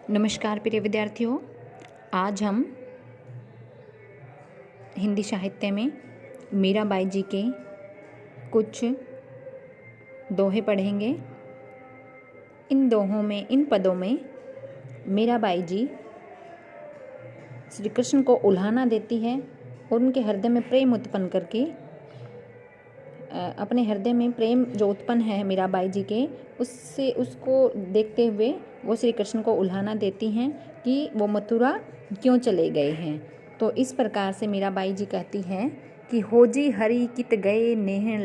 नमस्कार प्रिय विद्यार्थियों, आज हम हिंदी साहित्य में मीराबाई जी के कुछ दोहे पढ़ेंगे। इन पदों में मीराबाई जी श्री कृष्ण को उल्हाना देती है और उनके हृदय में प्रेम उत्पन्न करके अपने हृदय में प्रेम जो उत्पन्न है मीराबाई जी के उसको देखते हुए वो श्री कृष्ण को उल्हाना देती हैं कि वो मथुरा क्यों चले गए हैं। तो इस प्रकार से मीराबाई जी कहती हैं कि होजी हरि कित गए नेह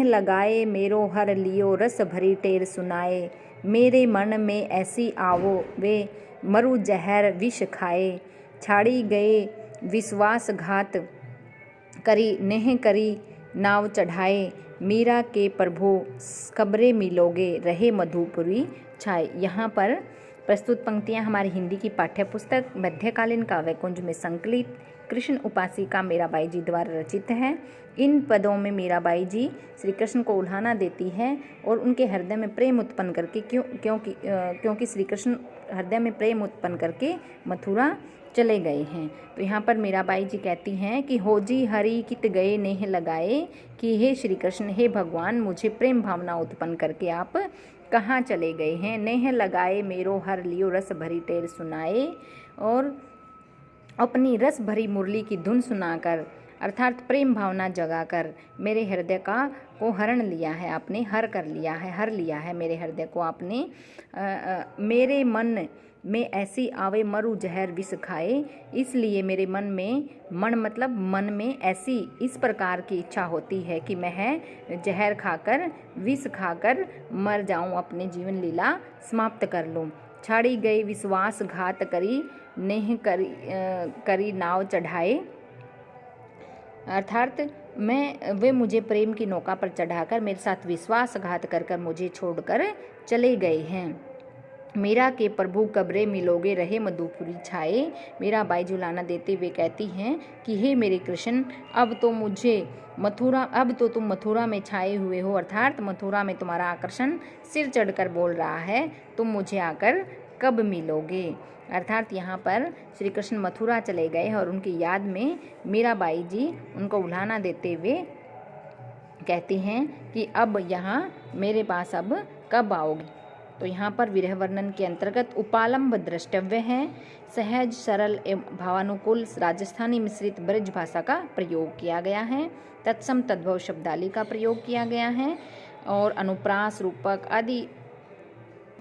लगाए मेरो हर लियो रस भरी टेर सुनाए। मेरे मन में ऐसी आवो वे मरु जहर विष खाए। छाड़ी गए विश्वासघात करी नेह करी नाव चढ़ाए। मीरा के प्रभु कब्रे मिलोगे रहे मधुपुरी छाए। यहाँ पर प्रस्तुत पंक्तियाँ हमारी हिंदी की पाठ्य पुस्तक मध्यकालीन काव्यकुंज में संकलित कृष्ण उपासिका मीराबाई जी द्वारा रचित है। इन पदों में मीराबाई जी श्री कृष्ण को उल्हाना देती है और उनके हृदय में प्रेम उत्पन्न करके क्योंकि श्री कृष्ण हृदय में प्रेम उत्पन्न करके मथुरा चले गए हैं। तो यहाँ पर मीराबाई जी कहती हैं कि होजी हरि कित गए नेह लगाए, कि हे श्री कृष्ण, हे भगवान, मुझे प्रेम भावना उत्पन्न करके आप कहाँ चले गए हैं। नेह लगाए मेरो हर लियो रस भरी टेर सुनाए, और अपनी रस भरी मुरली की धुन सुनाकर अर्थात प्रेम भावना जगाकर मेरे हृदय को हरण लिया है आपने, हर लिया है मेरे हृदय को आपने। मेरे मन में ऐसी आवे मरु जहर विष खाए, इसलिए मेरे मन में ऐसी इस प्रकार की इच्छा होती है कि मैं जहर खाकर विष खाकर मर जाऊं, अपने जीवन लीला समाप्त कर लूं। छाड़ी गई विश्वासघात करी नेह करी नाव चढ़ाए, अर्थात वे मुझे प्रेम की नौका पर चढ़ाकर मेरे साथ विश्वासघात कर मुझे छोड़कर चले गए हैं। मीरा के प्रभु कब्रे मिलोगे रहे मधुपुरी छाए। मीराबाई जुलाना देते हुए कहती हैं कि हे मेरे कृष्ण, अब तो तुम मथुरा में छाए हुए हो, अर्थात मथुरा में तुम्हारा आकर्षण सिर चढ़कर बोल रहा है, तुम मुझे आकर कब मिलोगे। अर्थात यहाँ पर श्री कृष्ण मथुरा चले गए और उनकी याद में मीराबाई जी उनको उल्हाना देते हुए कहती हैं कि अब यहाँ मेरे पास अब कब आओगे। तो यहाँ पर विरह वर्णन के अंतर्गत उपालंब द्रष्टव्य है। सहज सरल एवं भावानुकूल राजस्थानी मिश्रित ब्रज भाषा का प्रयोग किया गया है। तत्सम तद्भव शब्दावली का प्रयोग किया गया है और अनुप्रास रूपक आदि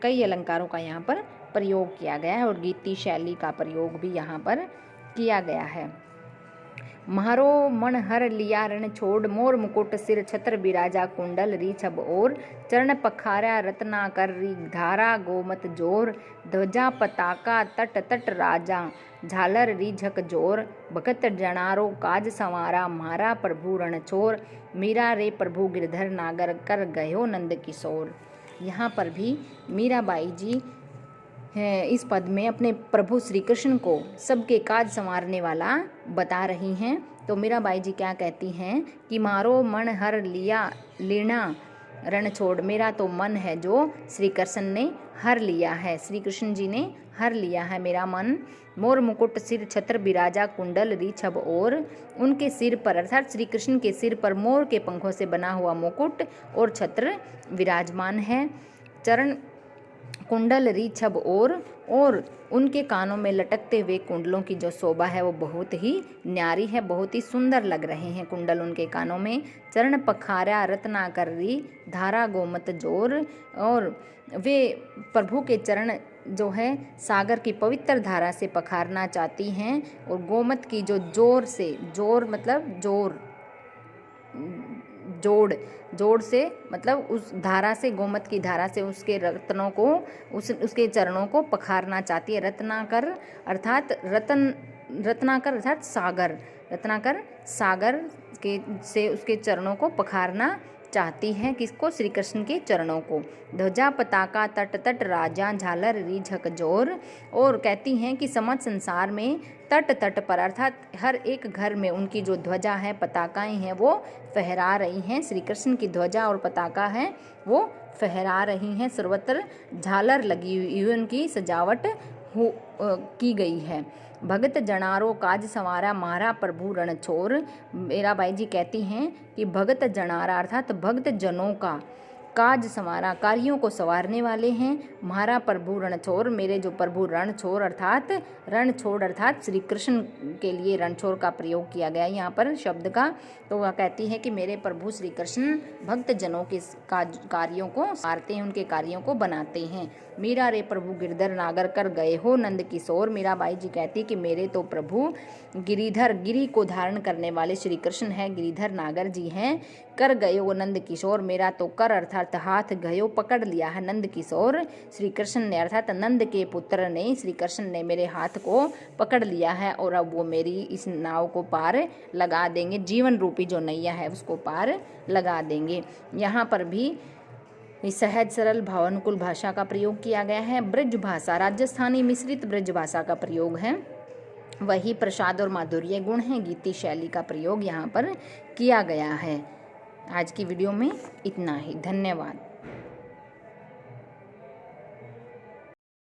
कई अलंकारों का यहाँ पर प्रयोग किया गया है और गीति शैली का प्रयोग भी यहाँ पर किया गया है। म्हारो मन हर लिया रण छोड़, मोर मुकुट सिर छत्र बिराजा कुंडल री छब और। चरण पखारा रत्ना कर री धारा गोमत जोर, ध्वजा पताका तट तट राजा झालर री झक जोर। भगत जनारो काज संवारा म्हारा प्रभु रण छोर, मीरा रे प्रभु गिरधर नागर कर गयो नंद किशोर। यहाँ पर भी मीराबाई जी इस पद में अपने प्रभु श्री कृष्ण को सबके काज संवारने वाला बता रही हैं। तो मीराबाई जी क्या कहती हैं कि मारो मन हर लेना रण छोड़, मेरा तो मन है जो श्री कृष्ण ने हर लिया है, श्री कृष्ण जी ने हर लिया है मेरा मन। मोर मुकुट सिर छत्र बिराजा कुंडल री छब और, उनके सिर पर अर्थात श्री कृष्ण के सिर पर मोर के पंखों से बना हुआ मुकुट और छत्र विराजमान है। चरण कुंडल री छब और उनके कानों में लटकते हुए कुंडलों की जो शोभा है वो बहुत ही न्यारी है, बहुत ही सुंदर लग रहे हैं कुंडल उनके कानों में। चरण पखारा रत्ना कर री धारा गोमत जोर, और वे प्रभु के चरण जो है सागर की पवित्र धारा से पखारना चाहती हैं और गोमत की जो जोर मतलब जोड़ से मतलब उस धारा से, गोमत की धारा से उसके रत्नों को उसके चरणों को पखारना चाहती है। रत्नाकर अर्थात सागर के से उसके चरणों को पखारना चाहती है किसको? श्री कृष्ण के चरणों को। ध्वजा पताका तट तट राजा झालर री झकझोर। और कहती हैं कि समस्त संसार में तट तट पर अर्थात हर एक घर में उनकी जो ध्वजा है, पताकाएं हैं, वो फहरा रही हैं। श्री कृष्ण की ध्वजा और पताका है वो फहरा रही हैं। सर्वत्र झालर लगी हुई, उनकी सजावट की गई है। भगत जनारो काज संवारा मारा प्रभु रणछोर। मीराबाई जी कहती हैं कि भगत जनारा अर्थात भक्त जनों का काज संवारा, कार्यों को संवारने वाले हैं। महारा प्रभु रणछोर, मेरे जो प्रभु रणछोर अर्थात श्री कृष्ण के लिए रणछोर का प्रयोग किया गया यहाँ पर शब्द का। तो वह कहती है कि मेरे प्रभु श्री कृष्ण भक्त जनों के कार्यों को संवारते हैं, उनके कार्यों को बनाते हैं। मीरा रे प्रभु गिरधर नागर कर गए हो नंद किशोर। मीराबाई जी कहती कि मेरे तो प्रभु गिरिधर, गिरी को धारण करने वाले श्री कृष्ण है, गिरिधर नागर जी हैं। कर गए हो नंद किशोर, मेरा तो कर अर्थात हाथ, गयो पकड़ लिया है नंद किशोर। श्री कृष्ण ने अर्थात नंद के पुत्र ने, श्री कृष्ण ने मेरे हाथ को पकड़ लिया है और अब वो मेरी इस नाव को पार लगा देंगे, जीवन रूपी जो नैया है उसको पार लगा देंगे। यहाँ पर भी सहज सरल भावानुकूल भाषा का प्रयोग किया गया है। ब्रज भाषा, राजस्थानी मिश्रित ब्रज भाषा का प्रयोग है। वही प्रसाद और माधुर्य गुण है, गीति शैली का प्रयोग यहाँ पर किया गया है। आज की वीडियो में इतना ही, धन्यवाद।